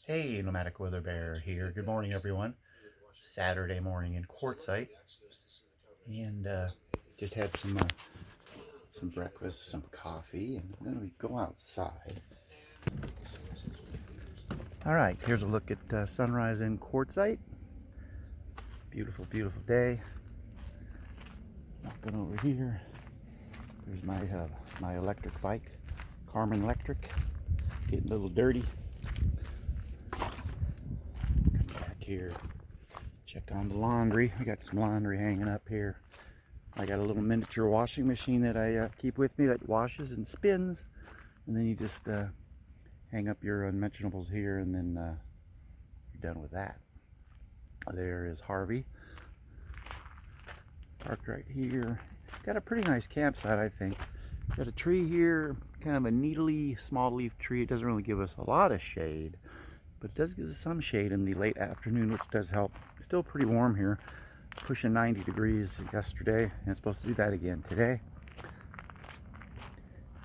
Hey, Nomadic Weather Bear here. Good morning, everyone. Saturday morning in Quartszite, and just had some breakfast, some coffee, and then we go outside. All right, here's a look at sunrise in Quartszite. Beautiful, beautiful day. Walking over here. There's my electric bike, Carmen Electric, getting a little dirty. Come back here. Check on the laundry. We got some laundry hanging up here. I got a little miniature washing machine that I keep with me that washes and spins. And then you just hang up your unmentionables here, and then you're done with that. There is Harvey, parked right here. Got a pretty nice campsite, I think. Got a tree here, kind of a needly small leaf tree. It doesn't really give us a lot of shade, but it does give us some shade in the late afternoon, which does help. Still pretty warm here, pushing 90 degrees yesterday, and it's supposed to do that again today.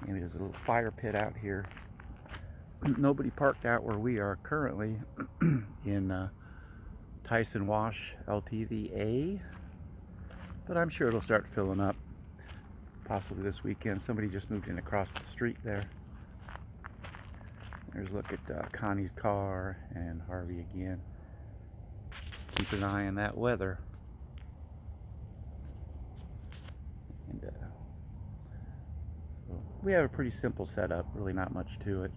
And there's a little fire pit out here. Nobody parked out where we are currently in Tyson Wash LTVA, but I'm sure it'll start filling up possibly this weekend. Somebody just moved in across the street there. There's a look at Connie's car and Harvey again. Keep an eye on that weather. And we have a pretty simple setup, really not much to it.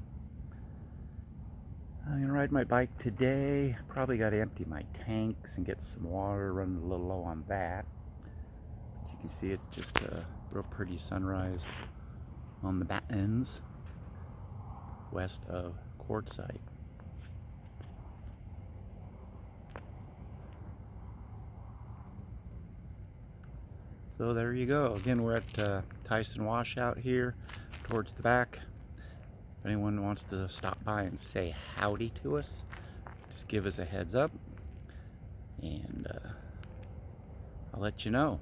I'm gonna ride my bike today. Probably got to empty my tanks and get some water, running a little low on that. But you can see it's just a real pretty sunrise on the mountains west of Quartzsite. So there you go. Again, we're at Tyson Washout here towards the back. If anyone wants to stop by and say howdy to us, just give us a heads up, and I'll let you know.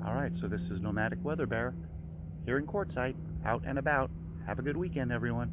All right, so this is Nomadic Weather Bear here in Quartzsite, out and about. Have a good weekend, everyone.